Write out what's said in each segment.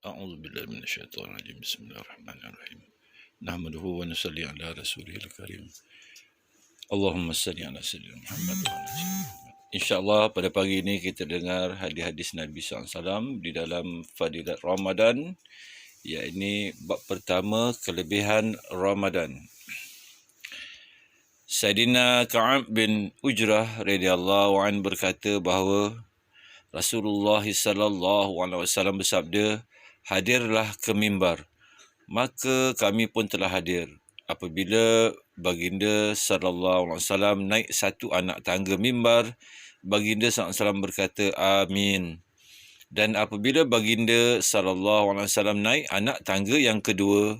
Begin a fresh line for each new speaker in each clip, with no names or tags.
أعوذ بالله من الشيطان الرجيم بسم الله الرحمن الرحيم نحمده ونصلي على رسوله الكريم اللهم صل على سيدنا Muhammad wa ala sayyidina Muhammad. InsyaAllah pada pagi ini kita dengar hadis-hadis Nabi SAW di dalam Fadilat Ramadan, iaitu bab pertama, kelebihan Ramadan. Sayyidina Ka'ab bin Ujrah radhiyallahu an berkata bahawa Rasulullah sallallahu alaihi wasallam bersabda, "Hadirlah ke mimbar." Maka kami pun telah hadir. Apabila baginda sallallahu alaihi wasallam naik satu anak tangga mimbar, baginda sallallahu alaihi wasallam berkata, "Amin." Dan apabila baginda sallallahu alaihi wasallam naik anak tangga yang kedua,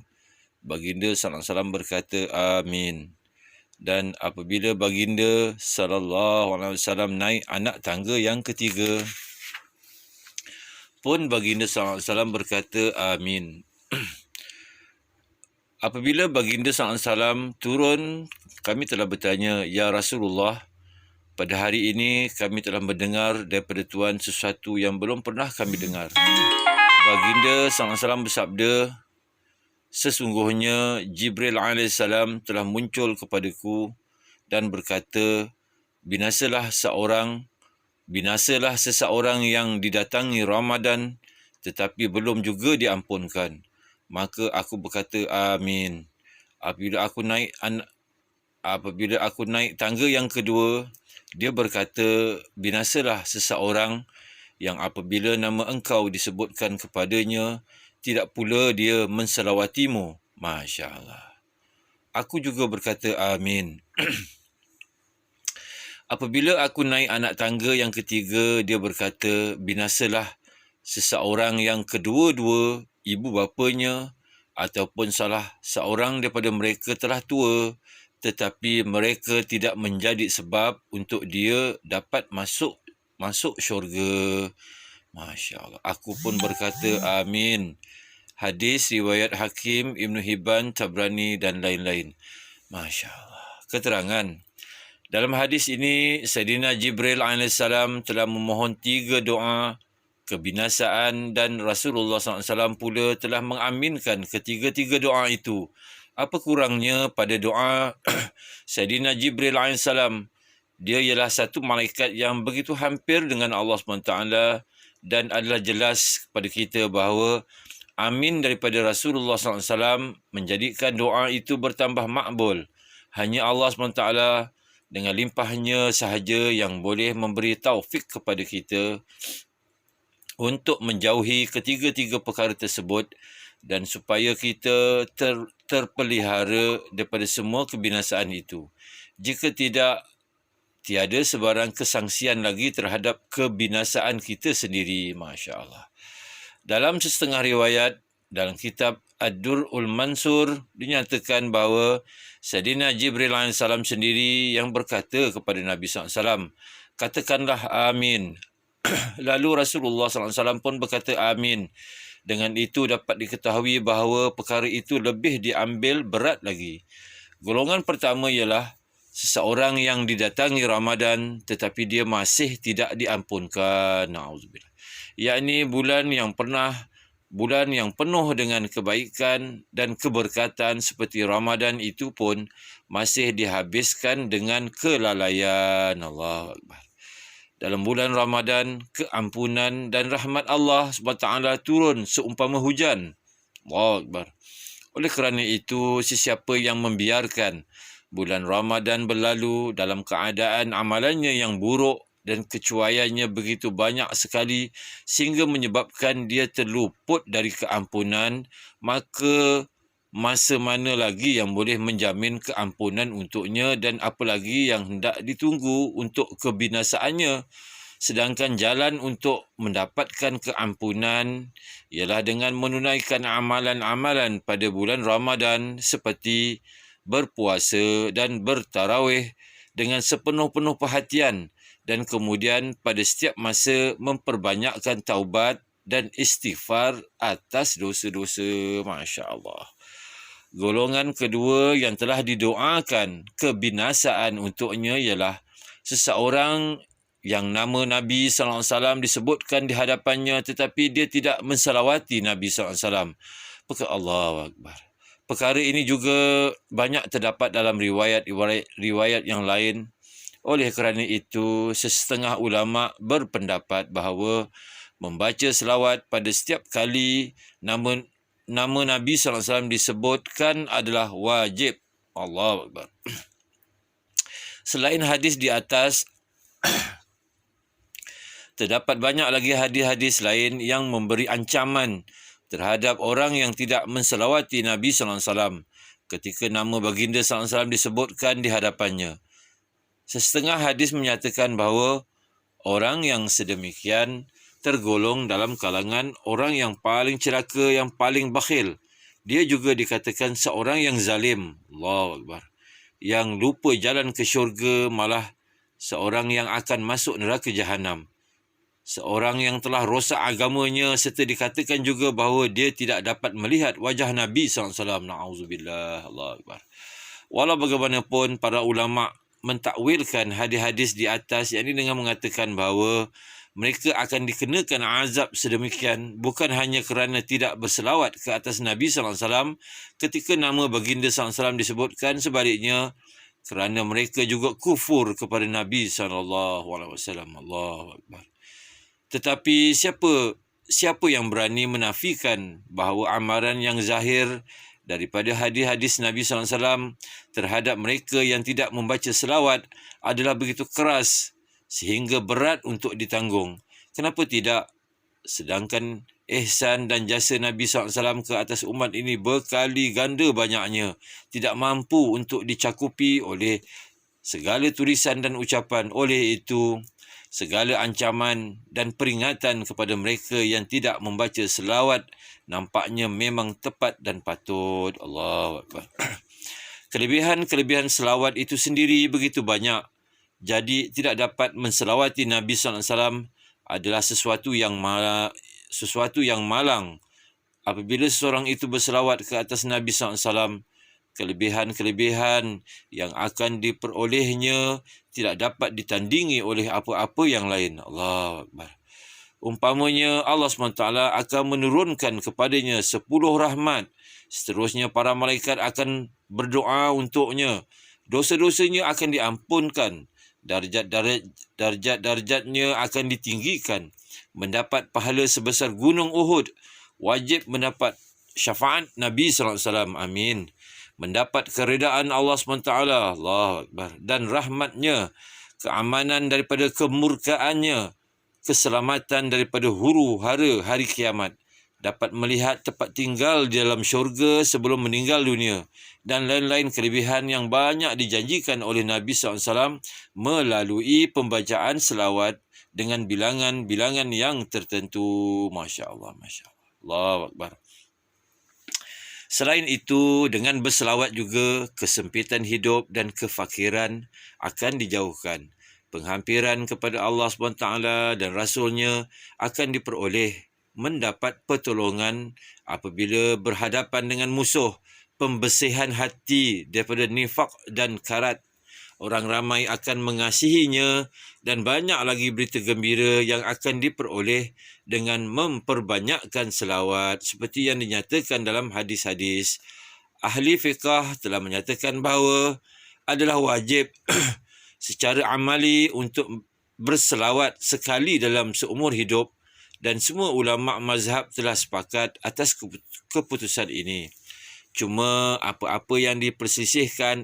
baginda sallallahu alaihi wasallam berkata, "Amin." Dan apabila baginda sallallahu alaihi wasallam naik anak tangga yang ketiga, pun baginda sallallahu alaihi wasallam berkata, "Amin." Apabila baginda sallallahu alaihi wasallam turun, kami telah bertanya, "Ya Rasulullah, pada hari ini kami telah mendengar daripada Tuhan sesuatu yang belum pernah kami dengar." Baginda sallallahu alaihi wasallam bersabda, "Sesungguhnya Jibril alaihissalam telah muncul kepadaku dan berkata, binasalah seseorang yang didatangi Ramadan tetapi belum juga diampunkan." Maka aku berkata, "Amin." Apabila aku naik tangga yang kedua, dia berkata, "Binasalah seseorang yang apabila nama engkau disebutkan kepadanya, tidak pula dia menselawatimu." Masya Allah. Aku juga berkata, "Amin." Apabila aku naik anak tangga yang ketiga, dia berkata, "Binasalah seseorang yang kedua-dua ibu bapanya ataupun salah seorang daripada mereka telah tua, tetapi mereka tidak menjadi sebab untuk dia dapat masuk syurga." Masya Allah. Aku pun berkata, "Amin." Hadis riwayat Hakim, Ibn Hibban, Tabrani dan lain-lain. Masya Allah. Keterangan. Dalam hadis ini, Sayyidina Jibril AS telah memohon 3 doa kebinasaan dan Rasulullah SAW pula telah mengaminkan ketiga-tiga doa itu. Apa kurangnya pada doa Sayyidina Jibril AS? Dia ialah satu malaikat yang begitu hampir dengan Allah SWT dan adalah jelas kepada kita bahawa amin daripada Rasulullah SAW menjadikan doa itu bertambah makbul. Hanya Allah SWT dengan limpahnya sahaja yang boleh memberi taufik kepada kita untuk menjauhi ketiga-tiga perkara tersebut dan supaya kita terpelihara daripada semua kebinasaan itu. Jika tidak, tiada sebarang kesangsian lagi terhadap kebinasaan kita sendiri. Masya Allah. Dalam setengah riwayat, dalam kitab Ad-Dur'ul Mansur, dinyatakan bahawa Sayyidina Jibril AS sendiri yang berkata kepada Nabi SAW, "Katakanlah amin." Lalu Rasulullah SAW pun berkata amin. Dengan itu dapat diketahui bahawa perkara itu lebih diambil berat lagi. Golongan pertama ialah seseorang yang didatangi Ramadan tetapi dia masih tidak diampunkan. Na'udzubillah. Iaitu bulan yang penuh dengan kebaikan dan keberkatan seperti Ramadan itu pun masih dihabiskan dengan kelalaian. Allahu Akbar. Dalam bulan Ramadan, keampunan dan rahmat Allah SWT turun seumpama hujan. Allahu Akbar. Oleh kerana itu, sesiapa yang membiarkan bulan Ramadan berlalu dalam keadaan amalannya yang buruk dan kecuaiannya begitu banyak sekali sehingga menyebabkan dia terluput dari keampunan, maka masa mana lagi yang boleh menjamin keampunan untuknya dan apa lagi yang hendak ditunggu untuk kebinasaannya. Sedangkan jalan untuk mendapatkan keampunan ialah dengan menunaikan amalan-amalan pada bulan Ramadan seperti berpuasa dan bertarawih dengan sepenuh-penuh perhatian dan kemudian pada setiap masa memperbanyakkan taubat dan istighfar atas dosa-dosa. Masya Allah. Golongan kedua yang telah didoakan kebinasaan untuknya ialah seseorang yang nama Nabi SAW disebutkan di hadapannya tetapi dia tidak mensalawati Nabi SAW. Allahu Akbar. Perkara ini juga banyak terdapat dalam riwayat yang lain. Oleh kerana itu, sesetengah ulama berpendapat bahawa membaca selawat pada setiap kali nama Nabi SAW disebutkan adalah wajib. Allahu Akbar. Selain hadis di atas, terdapat banyak lagi hadis-hadis lain yang memberi ancaman terhadap orang yang tidak menselawati Nabi SAW ketika nama baginda SAW disebutkan di hadapannya. Sesetengah hadis menyatakan bahawa orang yang sedemikian tergolong dalam kalangan orang yang paling celaka, yang paling bakhil. Dia juga dikatakan seorang yang zalim. Allahu Akbar. Yang lupa jalan ke syurga, malah seorang yang akan masuk neraka jahanam. Seorang yang telah rosak agamanya serta dikatakan juga bahawa dia tidak dapat melihat wajah Nabi SAW. Na'udzubillah. Allahu Akbar. Walau bagaimanapun, para ulama' mentakwilkan hadis-hadis di atas, yakni dengan mengatakan bahawa mereka akan dikenakan azab sedemikian bukan hanya kerana tidak berselawat ke atas Nabi SAW ketika nama baginda SAW disebutkan, sebaliknya kerana mereka juga kufur kepada Nabi SAW. Allahu Akbar. Tetapi siapa yang berani menafikan bahawa amaran yang zahir daripada hadis-hadis Nabi SAW terhadap mereka yang tidak membaca selawat adalah begitu keras sehingga berat untuk ditanggung? Kenapa tidak? Sedangkan ihsan dan jasa Nabi SAW ke atas umat ini berkali ganda banyaknya, tidak mampu untuk dicakupi oleh segala tulisan dan ucapan. Oleh itu, segala ancaman dan peringatan kepada mereka yang tidak membaca selawat nampaknya memang tepat dan patut. Allahu Akbar. Kelebihan-kelebihan selawat itu sendiri begitu banyak. Jadi tidak dapat menselawati Nabi SAW adalah sesuatu yang malang. Apabila seseorang itu berselawat ke atas Nabi SAW, kelebihan-kelebihan yang akan diperolehnya tidak dapat ditandingi oleh apa-apa yang lain. Allahu Akbar. Umpamanya Allah SWT akan menurunkan kepadanya 10 rahmat. Seterusnya para malaikat akan berdoa untuknya. Dosa-dosanya akan diampunkan. Darjat-darjatnya akan ditinggikan. Mendapat pahala sebesar gunung Uhud. Wajib mendapat syafaat Nabi SAW. Amin. Mendapat keredaan Allah SWT. Allahu Akbar. Dan rahmatnya. Keamanan daripada kemurkaannya. Keselamatan daripada huru-hara hari kiamat, dapat melihat tempat tinggal di dalam syurga sebelum meninggal dunia, dan lain-lain kelebihan yang banyak dijanjikan oleh Nabi SAW melalui pembacaan selawat dengan bilangan-bilangan yang tertentu. Masya Allah, Masya Allah. Allahu Akbar. Selain itu, dengan berselawat juga, kesempitan hidup dan kefakiran akan dijauhkan. Penghampiran kepada Allah SWT dan Rasulnya akan diperoleh, mendapat pertolongan apabila berhadapan dengan musuh, pembersihan hati daripada nifak dan karat. Orang ramai akan mengasihinya dan banyak lagi berita gembira yang akan diperoleh dengan memperbanyakkan selawat seperti yang dinyatakan dalam hadis-hadis. Ahli fiqah telah menyatakan bahawa adalah wajib secara amali untuk berselawat sekali dalam seumur hidup, dan semua ulama' mazhab telah sepakat atas keputusan ini. Cuma apa-apa yang diperselisihkan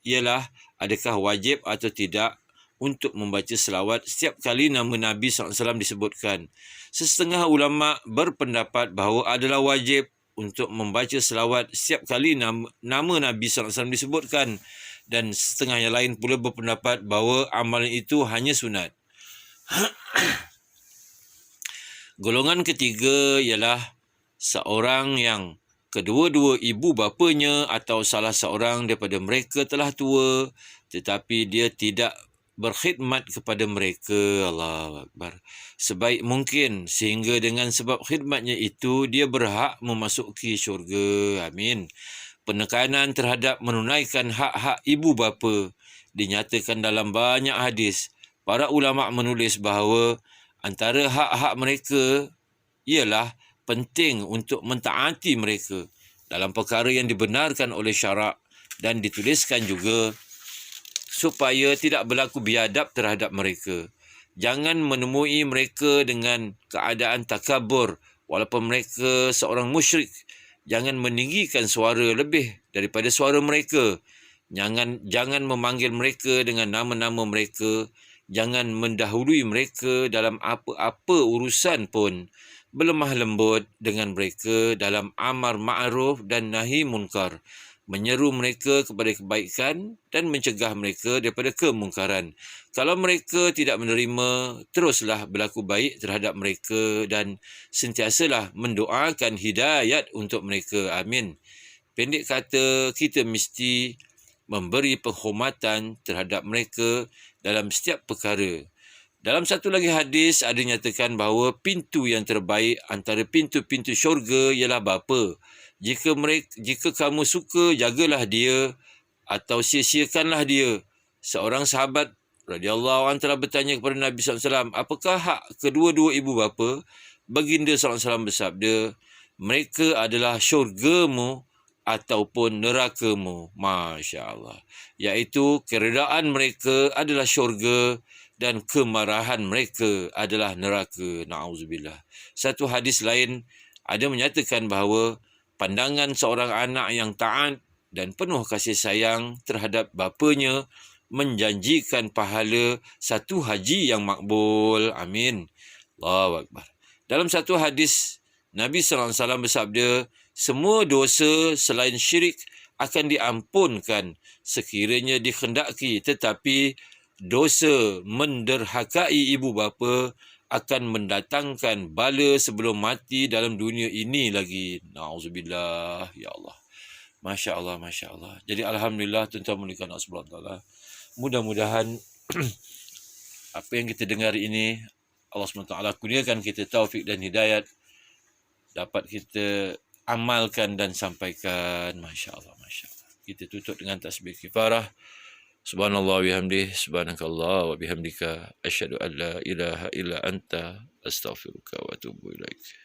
ialah adakah wajib atau tidak untuk membaca selawat setiap kali nama Nabi SAW disebutkan. Sesetengah ulama' berpendapat bahawa adalah wajib untuk membaca selawat setiap kali nama Nabi SAW disebutkan, dan setengah yang lain pula berpendapat bahawa amalan itu hanya sunat. Golongan ketiga ialah seorang yang kedua-dua ibu bapanya atau salah seorang daripada mereka telah tua tetapi dia tidak berkhidmat kepada mereka. Allahu Akbar. Sebaik mungkin sehingga dengan sebab khidmatnya itu dia berhak memasuki syurga. Amin. Penekanan terhadap menunaikan hak-hak ibu bapa dinyatakan dalam banyak hadis. para ulama menulis bahawa antara hak-hak mereka ialah penting untuk mentaati mereka dalam perkara yang dibenarkan oleh syarak, dan dituliskan juga supaya tidak berlaku biadab terhadap mereka. Jangan menemui mereka dengan keadaan takabur walaupun mereka seorang musyrik. Jangan meninggikan suara lebih daripada suara mereka. Jangan memanggil mereka dengan nama-nama mereka. Jangan mendahului mereka dalam apa-apa urusan pun. Berlemah lembut dengan mereka dalam amar ma'ruf dan nahi munkar. Menyeru mereka kepada kebaikan dan mencegah mereka daripada kemungkaran. Kalau mereka tidak menerima, teruslah berlaku baik terhadap mereka dan sentiasalah mendoakan hidayat untuk mereka. Amin. Pendek kata, kita mesti memberi penghormatan terhadap mereka dalam setiap perkara. Dalam satu lagi hadis ada nyatakan bahawa pintu yang terbaik antara pintu-pintu syurga ialah bapa. Jika kamu suka, jagalah dia atau sia-siakanlah dia. Seorang sahabat radhiyallahu anhu telah bertanya kepada Nabi SAW, apakah hak kedua-dua ibu bapa? Baginda SAW bersabda, mereka adalah syurgamu ataupun nerakamu. Masya Allah. Iaitu keredaan mereka adalah syurga dan kemarahan mereka adalah neraka. Na'udzubillah. Satu hadis lain ada menyatakan bahawa pandangan seorang anak yang taat dan penuh kasih sayang terhadap bapanya menjanjikan pahala satu haji yang makbul. Amin. Allahu Akbar. Dalam satu hadis, Nabi SAW bersabda, semua dosa selain syirik akan diampunkan sekiranya dikhendaki, tetapi dosa menderhakai ibu bapa akan mendatangkan bala sebelum mati dalam dunia ini lagi. Na'udzubillah. Ya Allah. Masya Allah, Masya Allah. Jadi Alhamdulillah, tuan-tuan muliakan Allah Subhanahu Wa Taala. Mudah-mudahan apa yang kita dengar ini, Allah SWT kurniakan kita taufik dan hidayat, dapat kita amalkan dan sampaikan. Masya Allah, Masya Allah. Kita tutup dengan tasbih kifarah. Subhanallah wa bihamdih, subhanakallah wa bihamdika, asyhadu an la ilaha illa anta, astaghfiruka wa atubu ilaik.